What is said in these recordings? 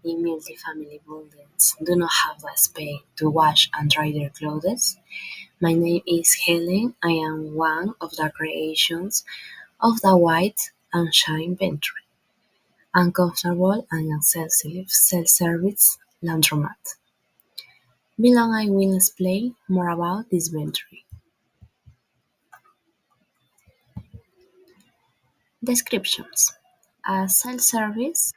in multifamily buildings do not have the space to wash and dry their clothes. My name is Helen. I am one of the creations of the White and Shine Venture, and comfortable and accessible self-service laundromat. Below I will explain more about this venture. Descriptions. A self-service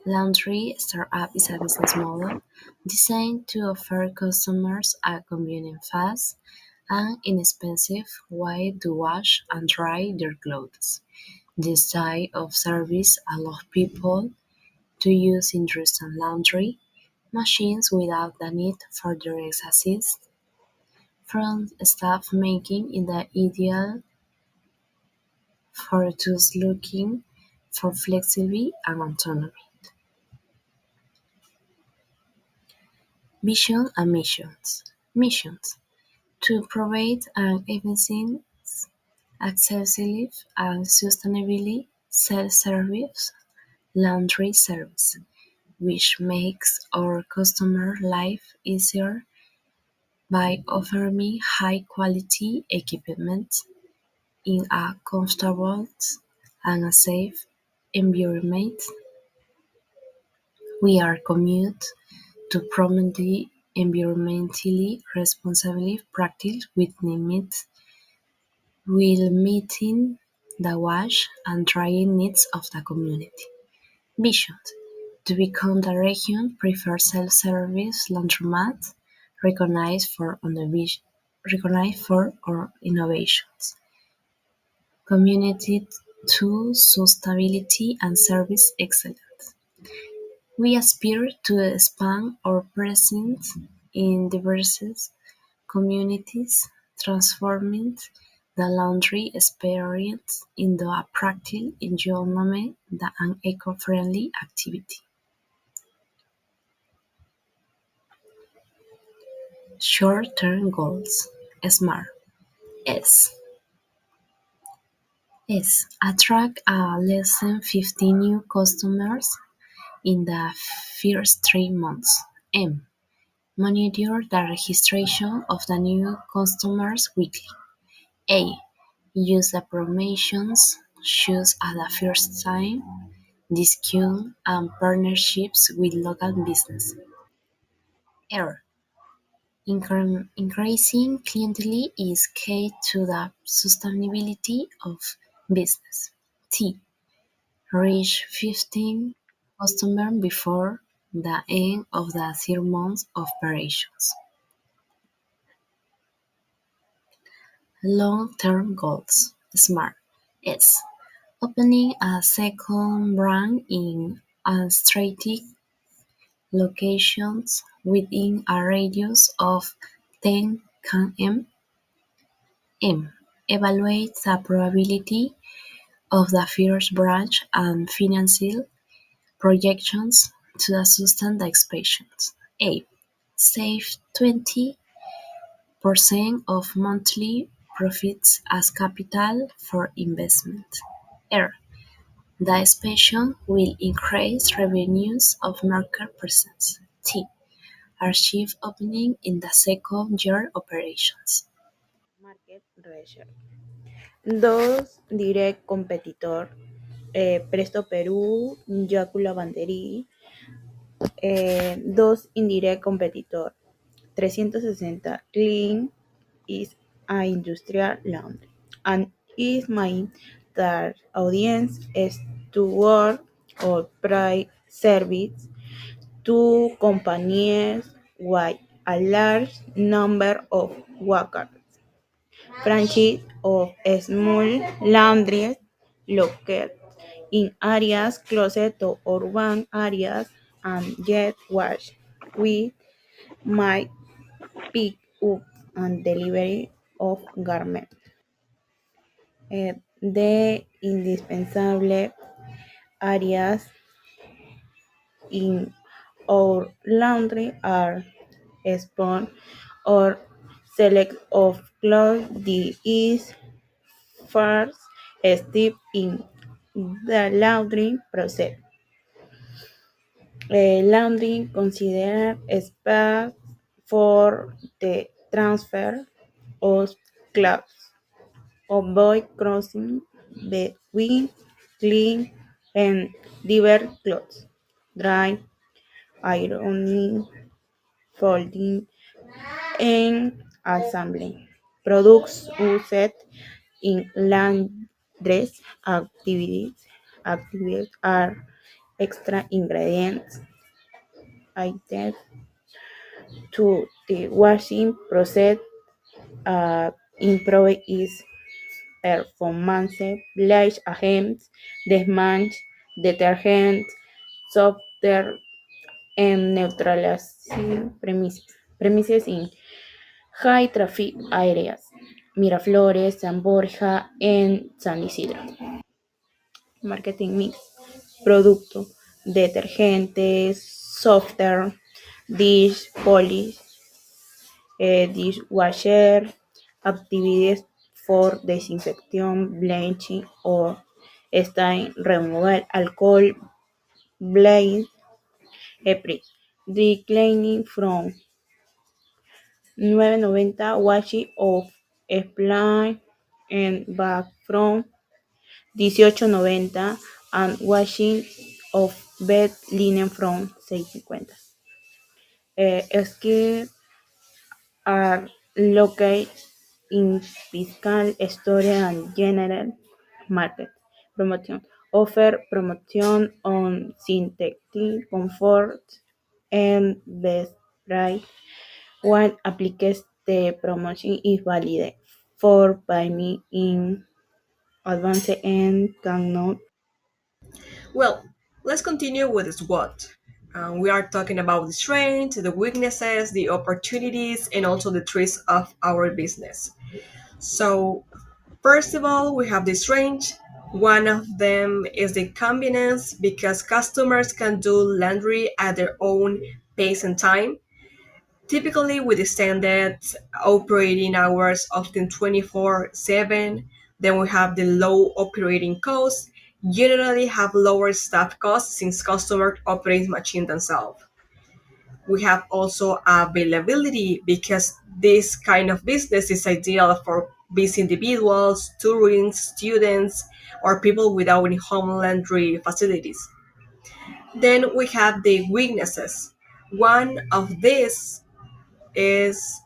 laundry startup is a business model designed to offer customers a convenient, fast, and inexpensive way to wash and dry their clothes. This type of service allows people to use instant laundry machines without the need for direct assist from staff, making it the ideal for those looking for flexibility and autonomy. Vision and missions. Missions: to provide an efficient, accessible, and sustainable self-service laundry service, which makes our customer life easier by offering high-quality equipment in a comfortable and a safe environment. We are committed to promoting environmentally responsible practice while meeting the wash and drying needs of the community. Vision: to become the region's preferred self-service laundromat, recognized for our innovations, committed to sustainability and service excellence. We aspire to expand our presence in diverse communities, transforming the laundry experience into a practical enjoyment and eco-friendly activity. Short-term goals. SMART. S. Attract less than 50 new customers in the first 3 months. M. Monitor the registration of the new customers weekly. A. Use the promotions choose at the first time, discounts and partnerships with local business. R. Increasing clientele is key to the sustainability of business. T. Reach 15 customers before the end of the 3 months of operations. Long-term goals. SMART. S. Opening a second brand in a strategic locations within a radius of 10 km. M. Evaluate the probability of the first branch and financial projections to sustain the expansion. A. Save 20% of monthly profits as capital for investment. R. The expansion will increase revenues of market presence. T. Achieve opening in the second year operations. Market research. Dos direct competitor, Presto Perú, Yaku Lavandería, dos indirect competitor, 360 Clean is a industrial laundry. And is my target audience is to work or provide service to companies with a large number of workers. Franchise of small laundries located in areas closer to urban areas and get washed with my pick up and delivery of garments. The indispensable areas in our laundry are spawn or select of clothes the is first step in the laundry process. Laundry consider space for the transfer of clothes. Avoid crossing between clean and diverse clothes. Dry, ironing, folding, and assembling. Products used in laundress activities are extra ingredients items to the washing process. Improve is performance, bleach agents, desmanche, detergent, software, and neutralizing premises in high traffic areas. Miraflores, San Borja, and San Isidro. Marketing mix. Producto. Detergentes, software, dish, polish, dishwasher, actividades for desinfección, blanching or stain removal, alcohol, blaze, April. Declining from 990 washi of spline and back from 1890 and washing of bed linen from 650. Skills are located in fiscal, store and general market. Promotion. Offer promotion on synthetic comfort and best price. When applies the promotion is valid for payment in advance and cannot. Well, let's continue with SWOT. We are talking about the strengths, the weaknesses, the opportunities, and also the threats of our business. So, first of all, we have the strength. One of them is the convenience because customers can do laundry at their own pace and time. Typically, with the standard operating hours, often 24/7, then we have the low operating costs, generally have lower staff costs since customers operate machine themselves. We have also availability because this kind of business is ideal for busy individuals, tourists, students, or people without any home laundry facilities. Then we have the weaknesses. One of these is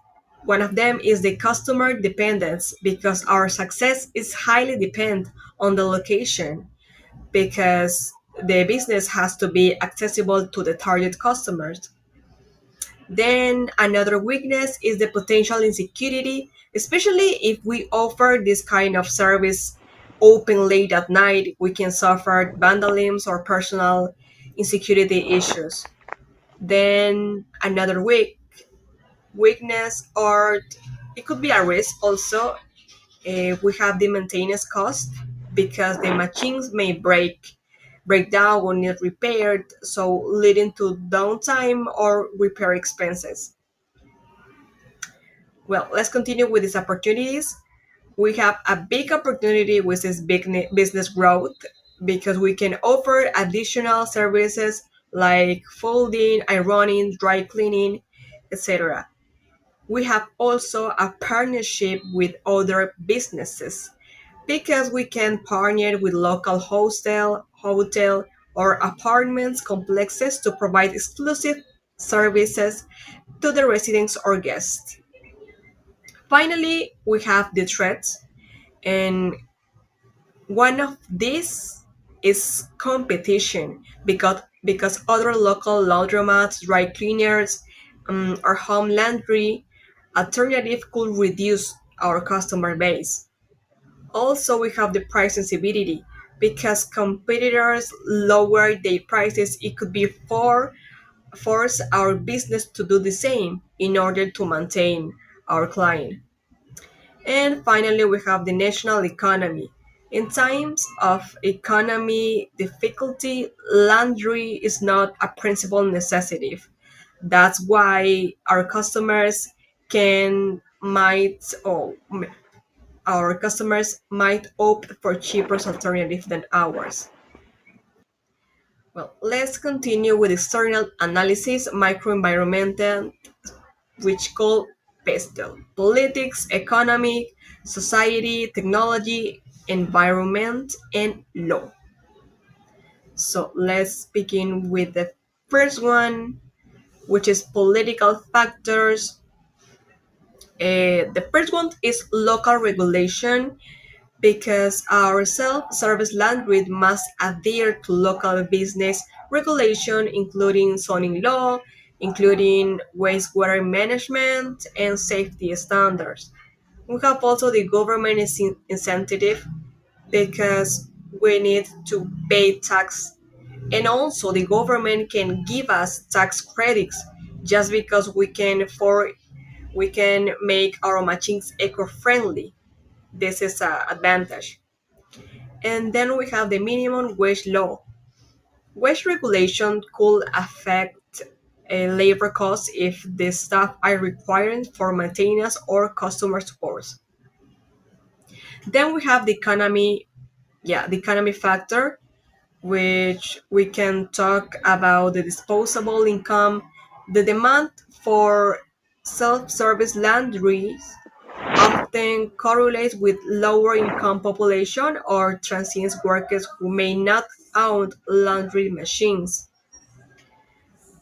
one of them is the customer dependence because our success is highly depend on the location because the business has to be accessible to the target customers. Then another weakness is the potential insecurity, especially if we offer this kind of service open late at night, we can suffer vandalism or personal insecurity issues. Then another weakness, or it could be a risk also. We have the maintenance cost because the machines may break down or need repaired, so leading to downtime or repair expenses. Well, let's continue with these opportunities. We have a big opportunity with this big business growth because we can offer additional services like folding, ironing, dry cleaning, etc. We have also a partnership with other businesses because we can partner with local hotel or apartments complexes to provide exclusive services to the residents or guests. Finally, we have the threats, and one of these is competition because other local laundromats, dry cleaners, or home laundry alternative could reduce our customer base. Also, we have the price sensitivity because competitors lower their prices. It could be force our business to do the same in order to maintain our client. And finally, we have the national economy. In times of economy difficulty, laundry is not a principal necessity. That's why our customers can might or our customers might opt for cheaper alternatives than ours. Well, let's continue with external analysis, microenvironmental, which call PESTEL: politics, economy, society, technology, environment, and law. So let's begin with the first one, which is political factors. The first one is local regulation because our self-service land grid must adhere to local business regulation, including zoning law, including wastewater management and safety standards. We have also the government incentive because we need to pay tax, and also the government can give us tax credits just because we can make our machines eco-friendly. This is an advantage. And then we have the minimum wage law. Wage regulation could affect labor costs if the staff are required for maintenance or customer support. Then we have the economy factor, which we can talk about the disposable income, the demand for self-service laundries often correlates with lower income population or transient workers who may not own laundry machines.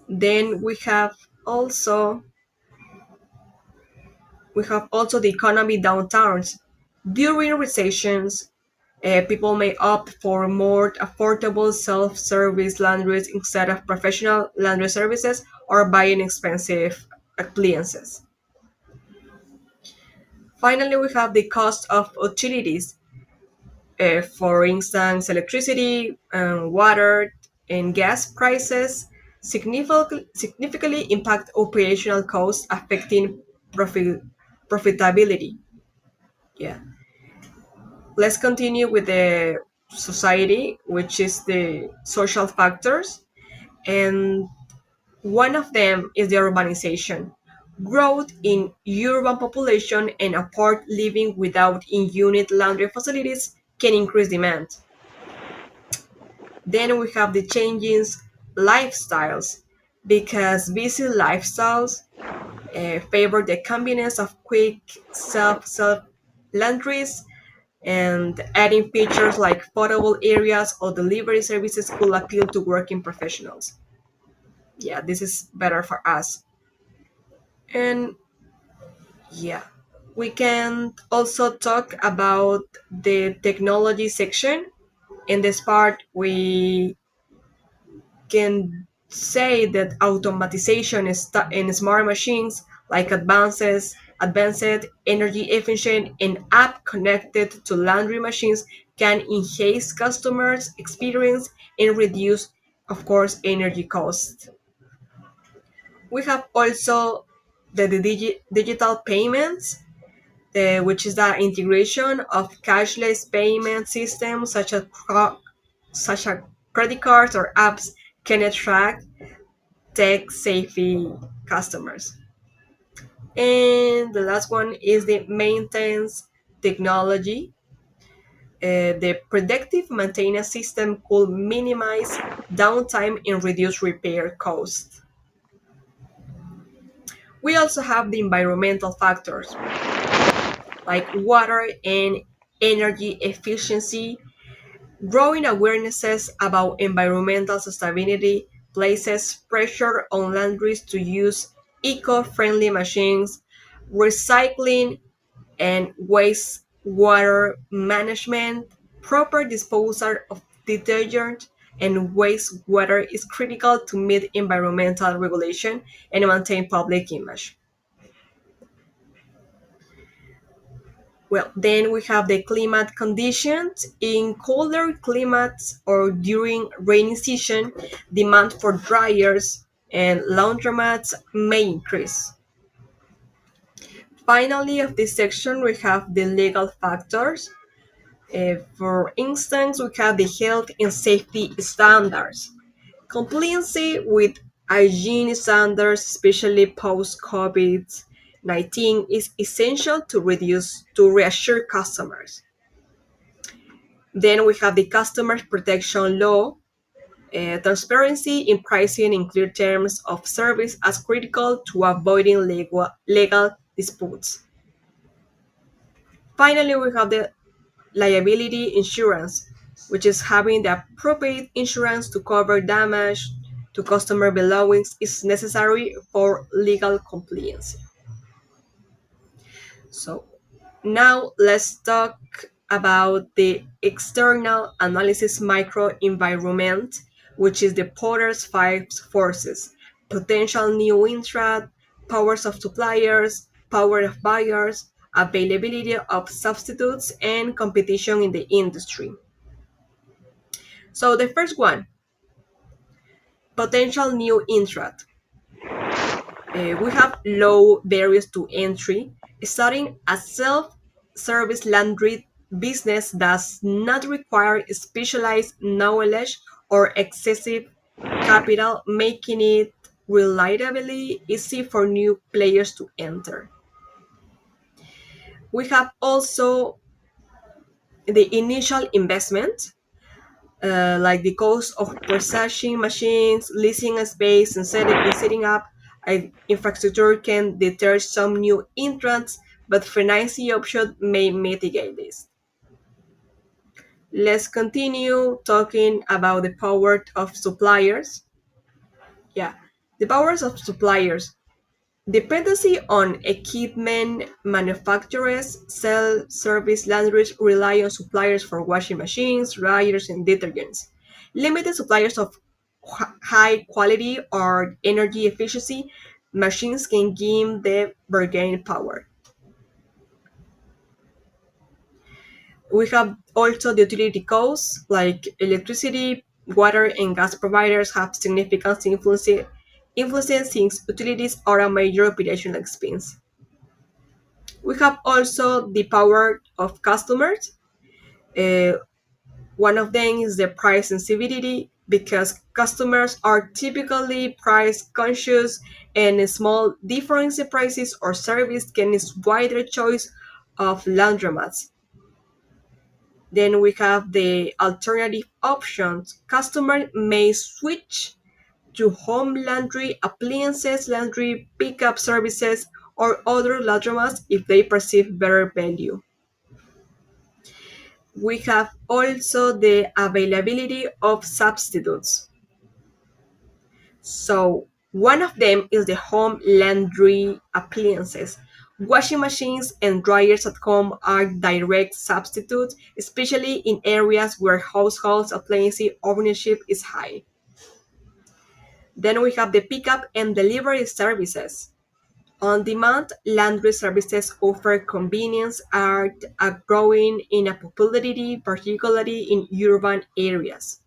Then also we have also the economy downtowns. During recessions, people may opt for more affordable self-service laundries instead of professional laundry services or buying expensive appliances. Finally, we have the cost of utilities. For instance, electricity, water, and gas prices significantly impact operational costs, affecting profit, profitability. Yeah. Let's continue with the society, which is the social factors. And one of them is the urbanization. Growth in urban population and apart living without in-unit laundry facilities can increase demand. Then we have the changing lifestyles because busy lifestyles favor the convenience of quick self laundries, and adding features like portable areas or delivery services could appeal to working professionals. Yeah, this is better for us. And yeah, we can also talk about the technology section. In this part, we can say that automatization in smart machines like advanced energy efficient and app connected to laundry machines can enhance customers experience and reduce, of course, energy costs. We have also the digital payments, which is the integration of cashless payment systems such as credit cards or apps can attract tech savvy customers. And the last one is the maintenance technology. The predictive maintenance system could minimize downtime and reduce repair costs. We also have the environmental factors like water and energy efficiency. Growing awarenesses about environmental sustainability places pressure on laundries to use eco-friendly machines, recycling and wastewater management, proper disposal of detergent and wastewater is critical to meet environmental regulation and maintain public image. Well, then we have the climate conditions. In colder climates or during rainy season, demand for dryers and laundromats may increase. Finally, of this section, we have the legal factors. For instance, we have the health and safety standards. Compliance with hygiene standards, especially post COVID-19, is essential to reassure customers. Then we have the customer protection law. Transparency in pricing in clear terms of service as critical to avoiding legal disputes. Finally, we have the liability insurance, which is having the appropriate insurance to cover damage to customer belongings is necessary for legal compliance. So now let's talk about the external analysis microenvironment, which is the Potter's five forces: potential new interest, powers of suppliers, power of buyers, availability of substitutes, and competition in the industry. So the first one, potential new interest. We have low barriers to entry. Starting a self-service laundry business does not require specialized knowledge or excessive capital, making it relatively easy for new players to enter. We have also the initial investment, like the cost of purchasing machines, leasing a space, and setting up infrastructure can deter some new entrants, but financing options may mitigate this. Let's continue talking about the power of suppliers. Yeah, the powers of suppliers. Dependency on equipment manufacturers, self-service laundries rely on suppliers for washing machines, dryers, and detergents. Limited suppliers of high quality or energy efficiency machines can give the bargaining power. We have also the utility costs, like electricity, water, and gas providers have significant influence since utilities are a major operational expense. We have also the power of customers. Uh, One of them is the price sensitivity because customers are typically price conscious and a small difference in prices or service can is wider choice of laundromats. Then we have the alternative options. Customers may switch to home laundry, appliances, laundry pickup services, or other laundromats if they perceive better value. We have also the availability of substitutes. So, one of them is the home laundry appliances. Washing machines and dryers at home are direct substitutes, especially in areas where household appliance ownership is high. Then we have the pickup and delivery services. On-demand laundry services offer convenience are growing in a popularity, particularly in urban areas.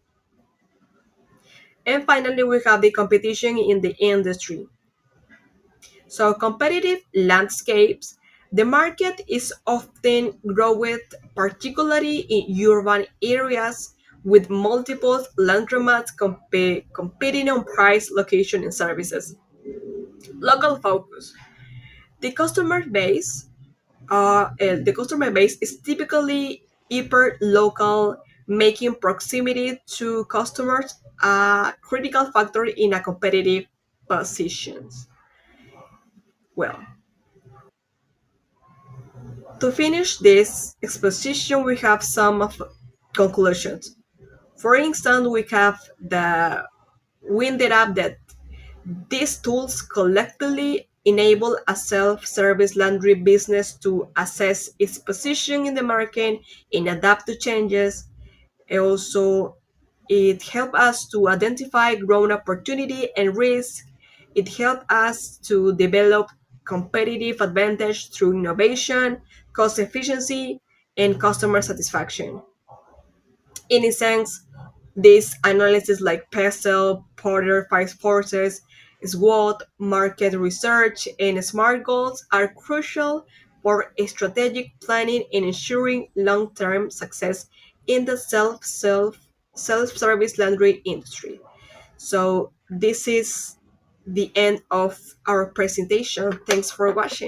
And finally, we have the competition in the industry. So, competitive landscapes. The market is often growing, particularly in urban areas, with multiple laundromats competing on price, location, and services. Local focus. The customer base the customer base is typically hyper local, making proximity to customers a critical factor in a competitive position. Well, to finish this exposition, we have some of conclusions. For instance, we have the we ended up that these tools collectively enable a self-service laundry business to assess its position in the market and adapt to changes. Also, it helps us to identify growth opportunity and risk. It helps us to develop competitive advantage through innovation, cost efficiency, and customer satisfaction. In a sense, this analysis like PESTEL, Porter Five Forces, SWOT, market research, and SMART goals are crucial for strategic planning and ensuring long-term success in the self-service laundry industry. So this is the end of our presentation. Thanks for watching.